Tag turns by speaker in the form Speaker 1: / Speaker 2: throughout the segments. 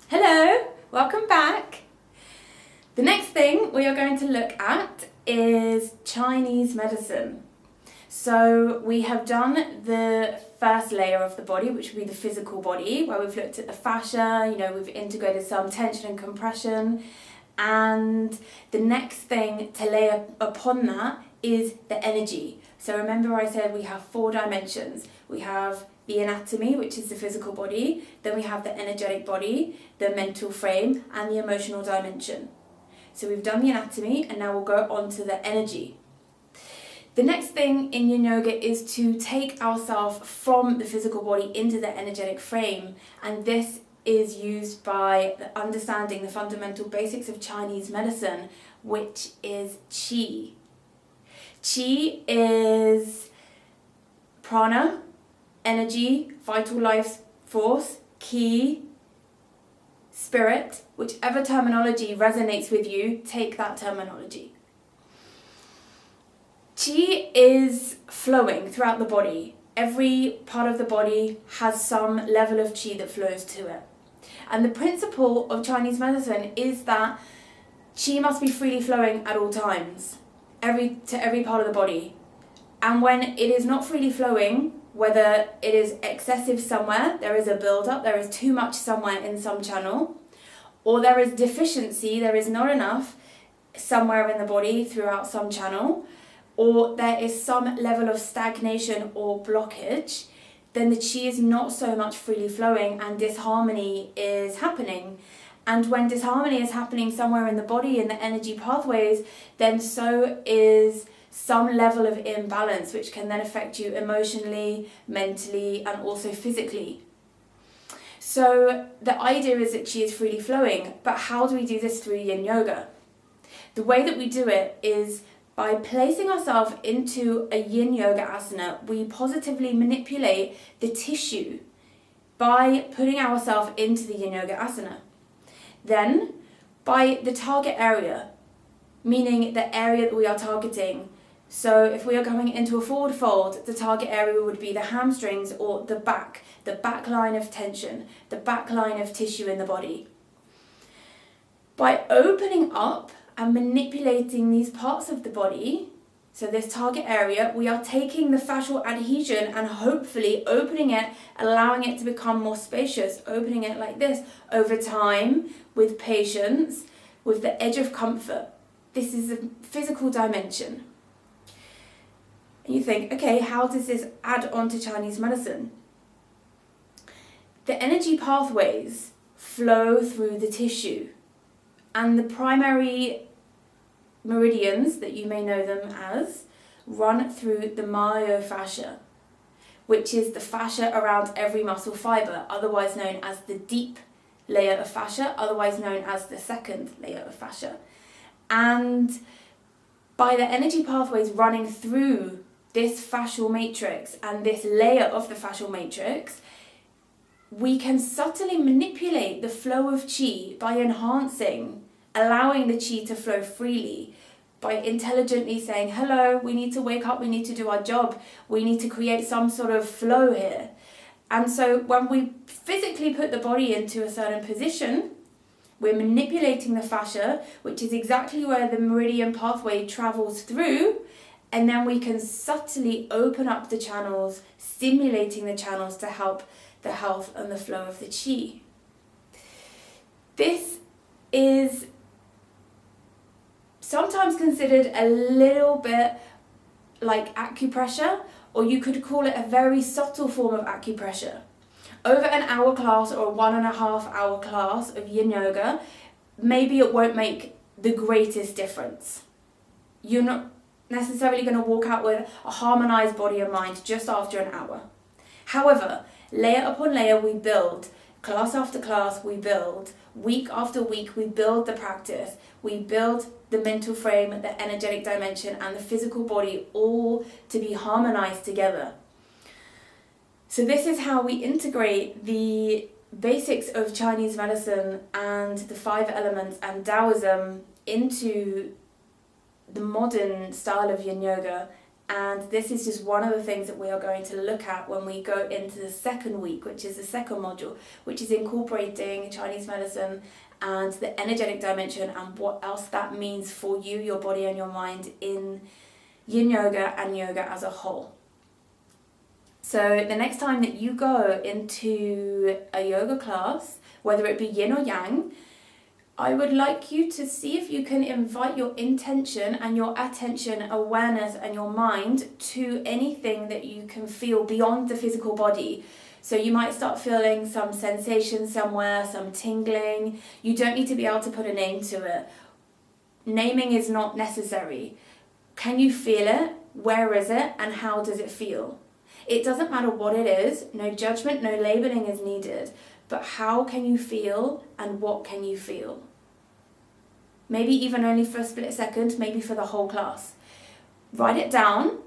Speaker 1: Hello, welcome back. The next thing we are going to look at is Chinese medicine. So we have done the first layer of the body, which would be the physical body, where we've looked at the fascia, we've integrated some tension and compression. And the next thing to lay upon that is the energy. So remember I said we have 4 dimensions. We have the anatomy, which is the physical body, then we have the energetic body, the mental frame, and the emotional dimension. So we've done the anatomy, and now we'll go on to the energy. The next thing in Yin Yoga is to take ourselves from the physical body into the energetic frame, and this is used by understanding the fundamental basics of Chinese medicine, which is Qi. Qi is prana, energy, vital life force, ki, spirit. Whichever terminology resonates with you, take that terminology. Qi is flowing throughout the body. Every part of the body has some level of qi that flows to it. And the principle of Chinese medicine is that qi must be freely flowing at all times, to every part of the body. And when it is not freely flowing, whether it is excessive somewhere, there is a build-up, there is too much somewhere in some channel, or there is deficiency, there is not enough somewhere in the body throughout some channel, or there is some level of stagnation or blockage, then the qi is not so much freely flowing and disharmony is happening. And when disharmony is happening somewhere in the body, in the energy pathways, then so is some level of imbalance, which can then affect you emotionally, mentally, and also physically. So the idea is that qi is freely flowing, but how do we do this through Yin Yoga? The way that we do it is by placing ourselves into a Yin Yoga asana. We positively manipulate the tissue by putting ourselves into the Yin Yoga asana. Then, by the target area, meaning the area that we are targeting. So if we are going into a forward fold, the target area would be the hamstrings or the back line of tension, the back line of tissue in the body. By opening up and manipulating these parts of the body, so this target area, we are taking the fascial adhesion and hopefully opening it, allowing it to become more spacious, opening it like this over time with patience, with the edge of comfort. This is a physical dimension. And you think, okay, how does this add on to Chinese medicine? The energy pathways flow through the tissue, and the primary meridians, that you may know them as, run through the myofascia, which is the fascia around every muscle fibre, otherwise known as the deep layer of fascia, otherwise known as the second layer of fascia. And by the energy pathways running through this fascial matrix and this layer of the fascial matrix, we can subtly manipulate the flow of qi by enhancing, allowing the qi to flow freely, by intelligently saying, hello, we need to wake up, we need to do our job, we need to create some sort of flow here. And so when we physically put the body into a certain position, we're manipulating the fascia, which is exactly where the meridian pathway travels through, and then we can subtly open up the channels, stimulating the channels to help the health and the flow of the qi. This is sometimes considered a little bit like acupressure, or you could call it a very subtle form of acupressure. Over an hour class or a 1.5 hour class of Yin Yoga, maybe it won't make the greatest difference. You're not necessarily going to walk out with a harmonized body and mind just after an hour. However, layer upon layer we build, class after class we build, week after week we build the practice, we build the mental frame, the energetic dimension, and the physical body, all to be harmonized together. So this is how we integrate the basics of Chinese medicine and the 5 elements and Taoism into the modern style of Yin Yoga And this is just one of the things that we are going to look at when we go into the second week, which is the second module, which is incorporating Chinese medicine and the energetic dimension and what else that means for you, your body and your mind in yin yoga and yoga as a whole. So the next time that you go into a yoga class, whether it be yin or yang, I would like you to see if you can invite your intention and your attention, awareness and your mind to anything that you can feel beyond the physical body. So you might start feeling some sensation somewhere, some tingling. You don't need to be able to put a name to it. Naming is not necessary. Can you feel it? Where is it? And how does it feel? It doesn't matter what it is. No judgment, no labeling is needed. But how can you feel and what can you feel? Maybe even only for a split second, maybe for the whole class. Write it down,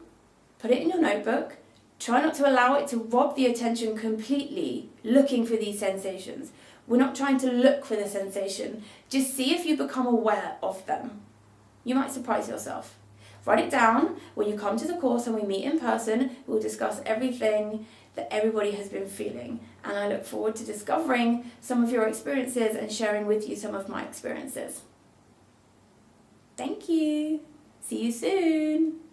Speaker 1: put it in your notebook. Try not to allow it to rob the attention completely, looking for these sensations. We're not trying to look for the sensation. Just see if you become aware of them. You might surprise yourself. Write it down. When you come to the course and we meet in person, we'll discuss everything that everybody has been feeling. And I look forward to discovering some of your experiences and sharing with you some of my experiences. Thank you. See you soon.